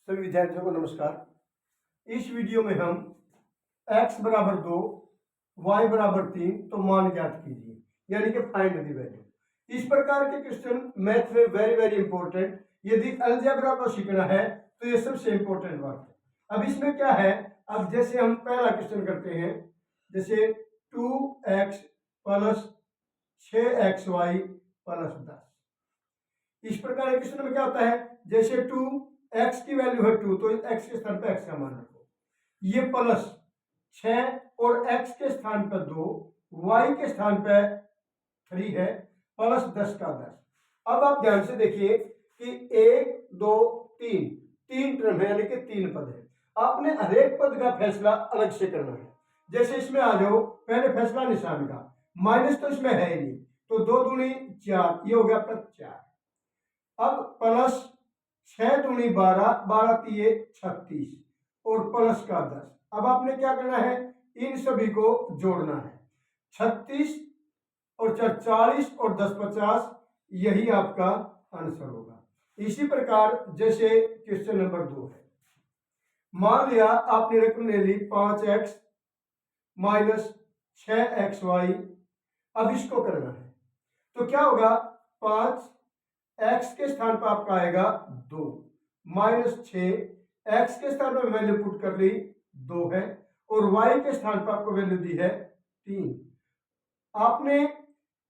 सभी विद्यार्थियों को नमस्कार। इस वीडियो में हम x बराबर 2, y बराबर 3 तो मान ज्ञात कीजिए, यानी कि फाइंड द वैल्यू। इस प्रकार के क्वेश्चन मैथ में वेरी वेरी इंपॉर्टेंट। यदि अलजेब्रा को सीखना है तो ये सबसे इंपॉर्टेंट बात है। अब इसमें क्या है, अब जैसे हम पहला क्वेश्चन करते हैं, जैसे 2x प्लस 6xy प्लस 10। इस प्रकार के क्वेश्चन में क्या होता है, जैसे 2x की वैल्यू है 2 तो x के स्थान पर x का मान रखो, ये प्लस 6 और x के स्थान पर 2, y के स्थान पर 3 है, प्लस 10 का 10। अब आप ध्यान से देखिए कि 1 2 3 टर्म है, यानी कि 3 पद है। आपने हर एक पद का फैसला अलग से करना है। जैसे इसमें आ जाओ, पहले फैसला निशान का, माइनस तो इसमें है ही नहीं, तो 2 दूनी 4, ये हो गया आपका 4। अब प्लस 6 दूनी 12, 12 तीये 36 और प्लस का 10। अब आपने क्या करना है, इन सभी को जोड़ना है। 36 और 40 और 10 50, यही आपका आंसर होगा। इसी प्रकार जैसे क्वेश्चन नंबर 2 है, मान लिया आपने रकम ले ली 5x माइनस 6xy। अब इसको करना है तो क्या होगा, 5 x के स्थान पर आपका आएगा 2 माइनस 6, x के स्थान पर वैल्यू पुट कर ली 2 है, और y के स्थान पर आपको वैल्यू दी है 3। आपने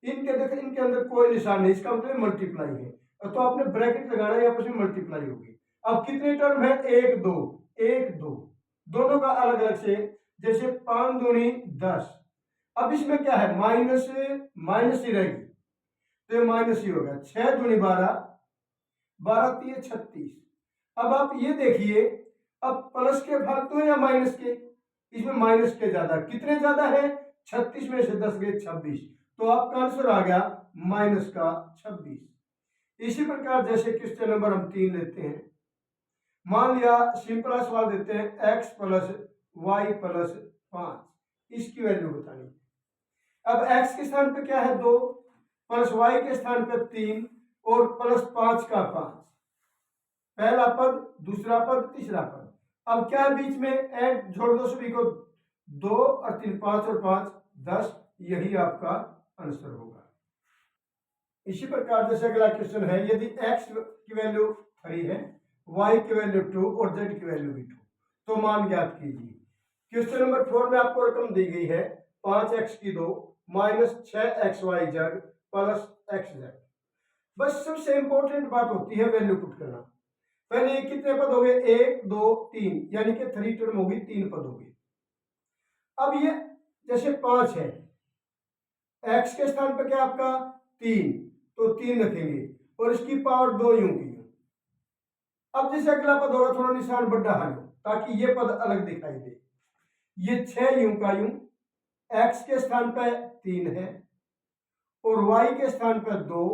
इनके अंदर कोई निशान नहीं, इसका मतलब मल्टीप्लाई है, तो आपने ब्रैकेट लगाना है, आपस में मल्टीप्लाई होगी। अब कितने टर्म है, 1 2 1 2, दोनों का अलग अलग से, जैसे 5 दूनी 10। अब इसमें क्या है, माइनस माइनस ही रहेगी, तो ये माइनस ही होगा। 6 दूनी 12, 12 तीये 36। अब आप ये देखिए, अब प्लस के फालतू है या माइनस के, इसमें माइनस के ज्यादा, कितने ज्यादा है, 36 में से 10 गए 26, तो आपका आंसर आ गया माइनस का 26। इसी प्रकार जैसे क्वेश्चन नंबर हम 3 लेते हैं, मान लिया सिंपल सवाल देते हैं, x प्लस वाई प्लस 5, इसकी वैल्यू बतानी। अब x के स्थान पे क्या है 2, प्लस y के स्थान पे 3 और प्लस 5 का 5, पहला पद दूसरा पद तीसरा पद। अब क्या है बीच में, ऐड जोड़ दो सभी को, 2 और 3 5 और 5 10, यही आपका आंसर होगा। इसी प्रकार जैसे अगला क्वेश्चन है, यदि x की वैल्यू 3 है, y की वैल्यू 2 और z की वैल्यू भी 2, तो मान ज्ञात कीजिए। क्वेश्चन नंबर 4 में आपको रकम दी गई है 5x की 2 माइनस 6xyz प्लस xz। बस सबसे इंपॉर्टेंट बात होती है वैल्यू पुट करना। पहले ये कितने पद हो गए, 1 2 3, यानी कि 3 टर्म होगी, 3 पद हो गए। अब ये जैसे 5 है, x के स्थान पर क्या आपका 3, तो 3 रखेंगे और इसकी पावर 2 यूं की यूं। अब जैसे अगला पद होगा, थोड़ा निशान बड़ा है ताकि ये पद अलग दिखाई दे। ये 6 यूं का यूं, x के स्थान पर 3 है और y के स्थान पर 2,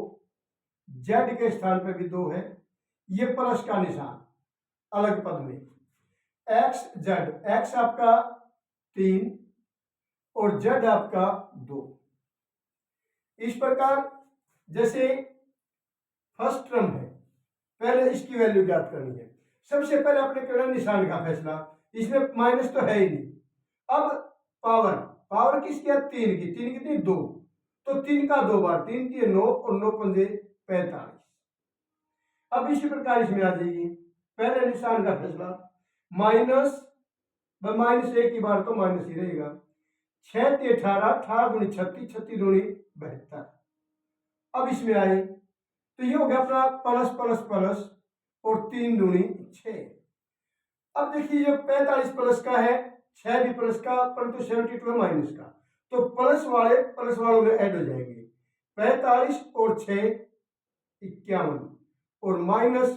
z के स्थान पर भी 2 है, ये प्लस का निशान अलग पद में, x z, x आपका 3 और z आपका 2। इस प्रकार जैसे फर्स्ट टर्म है, पहले इसकी वैल्यू ज्ञात करनी है। सबसे पहले आपने करना निशान का फैसला, इसमें माइनस तो है ही नहीं। अब पावर, पावर किसकी है, 3 की, 3 कितनी 2, तो 3 का 2 बार, 3 की 9 और 9 पंजे 45। अब इसी प्रकार इसमें आ जाइए, पहले निशान का फैसला, माइनस माइनस 1 की बार तो माइनस ही रहेगा, 6 × 18, 18 दूनी 36, 36 दूनी 72। अब इसमें आए तो ये हो गया अपना प्लस प्लस प्लस और 3 दूनी 6। अब देखिए ये 45 प्लस का है, 6 भी प्लस का, परंतु 72 है माइनस का, तो प्लस वालों में ऐड हो जाएंगे। 45 और 6 51 और माइनस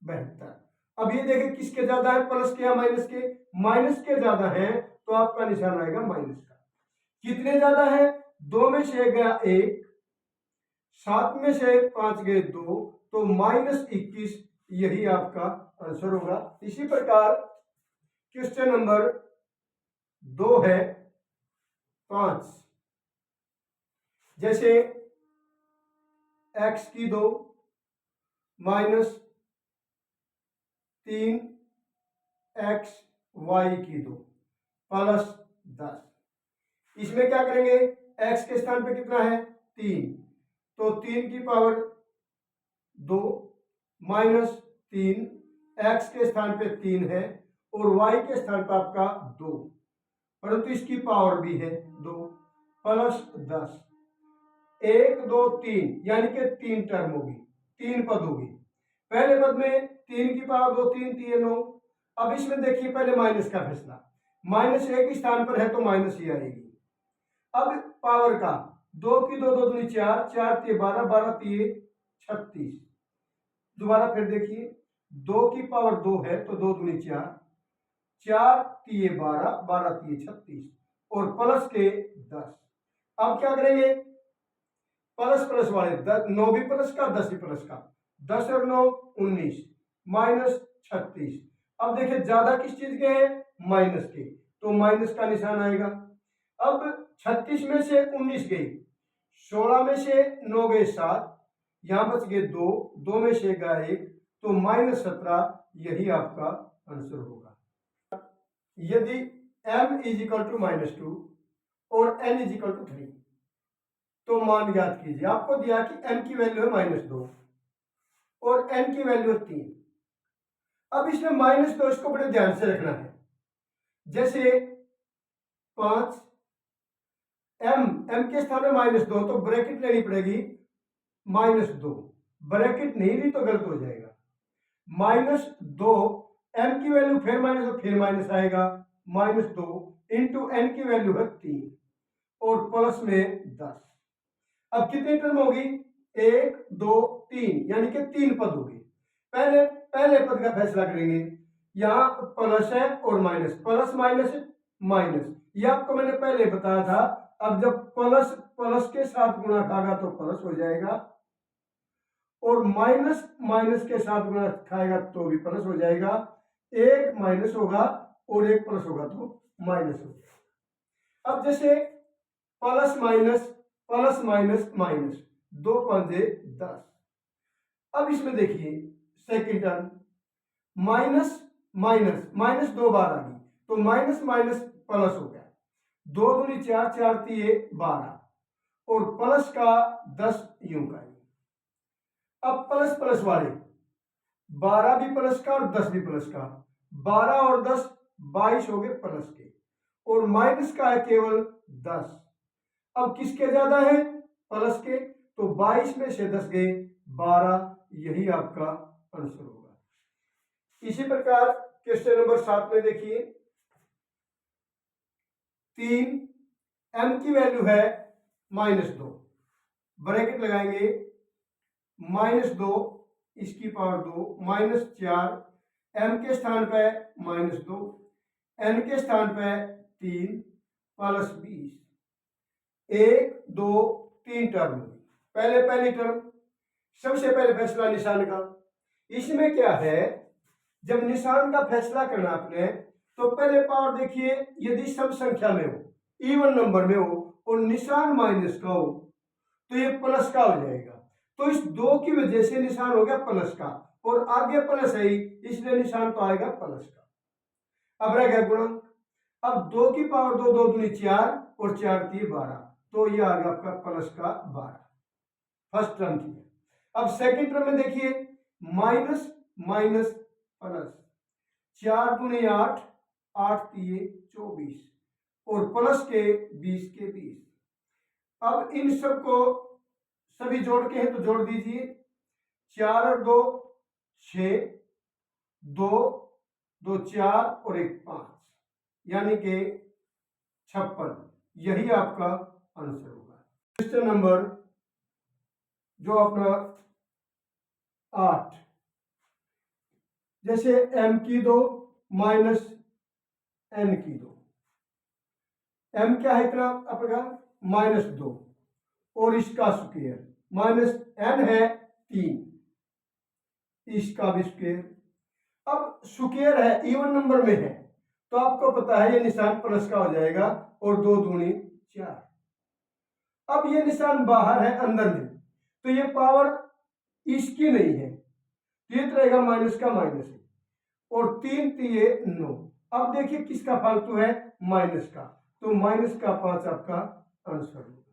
72। अब ये देखें किसके ज्यादा है, प्लस के या माइनस के, माइनस के ज्यादा है, तो आपका निशान आएगा माइनस का। कितने ज्यादा है, 2 में से गया 1, 7 में से 5 गए 2, तो माइनस 21, यही आपका आंसर होगा। इसी प्रकार क्वेश्चन नंबर 2 है 5, जैसे x की 2 माइनस 3x y की 2 प्लस 10। इसमें क्या करेंगे, x के स्थान पे कितना है 3, तो 3 की पावर 2 माइनस 3, x के स्थान पे 3 है और y के स्थान पे आपका 2, परंतु इसकी पावर भी है 2 प्लस 10। 1 2 3 यानी कि 3 टर्म होगी, 3 पद होगी। पहले पद में 3 की पावर 2 3 3 9। अब इसमें देखिए पहले माइनस का फैसला, माइनस एक स्थान पर है तो माइनस ही आएगी। अब पावर का 2 की 2 2 दूनी 4, 4 3 12, 12 3 36। दोबारा फिर देखिए 2 की पावर 2 है तो 2 दूनी 4, 4 3 12, 12 3 36 और प्लस के 10। अब क्या करेंगे, प्लस प्लस वाले 9 भी प्लस का 10 भी प्लस का, 10 और 9 19 माइनस 36। अब देखिए ज्यादा किस चीज के है, माइनस के, तो माइनस का निशान आएगा। अब 36 में से 19 गई, 16 में से 9 गए 7, यहां बच गए 2, 2 में से गया 1, तो माइनस 17 यही आपका आंसर होगा। यदि m इज इक्वल टू -2 और n इज इक्वल टू 3 तो मान ज्ञात कीजिए। आपको दिया कि m की वैल्यू है -2 और n की वैल्यू है 3। अब इसमें -2 इसको बड़े ध्यान से रखना है। जैसे 5 m के स्थान में -2 तो ब्रैकेट लेनी पड़ेगी -2, ब्रैकेट नहीं ली तो गलत हो जाएगा। -2 m की वैल्यू फिर -2 फिर माइनस आएगा, -2 इंटू n की वैल्यू है 3 और प्लस में 10। अब कितनी टर्म होगी, 1 2 3 यानी कि 3 पद होगी। पहले पद का फैसला करेंगे। यहाँ प्लस है और माइनस, प्लस माइनस माइनस, ये आपको मैंने पहले बताया था। अब जब प्लस प्लस के साथ गुणा खाएगा तो प्लस हो जाएगा और माइनस माइनस के साथ गुणा खाएगा तो भी प्लस हो जाएगा। एक माइनस होगा और एक प्लस होगा तो माइनस हो जाएगा। अब जैसे प्लस माइनस माइनस 2 पंजे 10। अब इसमें देखिए सेकेंड टर्म माइनस माइनस 2 बार आ गई तो माइनस माइनस प्लस हो गया, 2 दूनी 4, 4 3 12 और प्लस का 10 यूं का। अब प्लस प्लस वाले 12 भी प्लस का और 10 भी प्लस का, 12 और 10 22 हो गए प्लस के और माइनस का है केवल 10। अब किसके ज्यादा है, प्लस के, तो 22 में से 10 गए 12, यही आपका आंसर होगा। इसी प्रकार क्वेश्चन नंबर 7 में देखिए 3 m की वैल्यू है -2, ब्रैकेट लगाएंगे -2 इसकी पावर 2 -4 m के स्थान पर -2 n के स्थान पर 3 प्लस 20। 1 2 3 टर्म, पहली टर्म सबसे पहले फैसला निशान का। इसमें क्या है, जब निशान का फैसला करना आपने तो पहले पावर देखिए, यदि सब संख्या में हो, इवन नंबर में हो और निशान माइनस का हो तो ये प्लस का हो जाएगा। तो इस 2 की वजह से निशान हो गया प्लस का और आगे प्लस है इसलिए निशान तो आएगा प्लस का। अब रह गया गुणा। अब 2 की पावर 2 2 दूनी 4 और 4 3 12, तो ये आ गया आपका प्लस का 12, फर्स्ट टर्म की। अब सेकंड टर्म में देखिए माइनस माइनस प्लस, 4 दूनी 8, 8 3 24 और प्लस के 20 के 20। अब इन सब को सभी जोड़ के हैं तो जोड़ दीजिए, 4 और 2 6, 2 2 4 और 1 5 यानी कि 56, यही आपका आंसर होगा। क्वेश्चन नंबर जो अपना 8, जैसे m की 2 माइनस n की 2, m क्या है इतना अपना -2 और इसका स्क्वायर माइनस n है 3, इसका भी स्क्वायर। अब स्क्वायर है इवन नंबर में है तो आपको पता है ये निशान प्लस का हो जाएगा और 2 दूनी 4। अब ये निशान बाहर है अंदर में तो ये पावर इसकी नहीं है, ये तो रहेगा माइनस का माइनस है और 3 तिये 9। अब देखिए किसका फालतू है, माइनस का, तो -5 आपका आंसर होगा।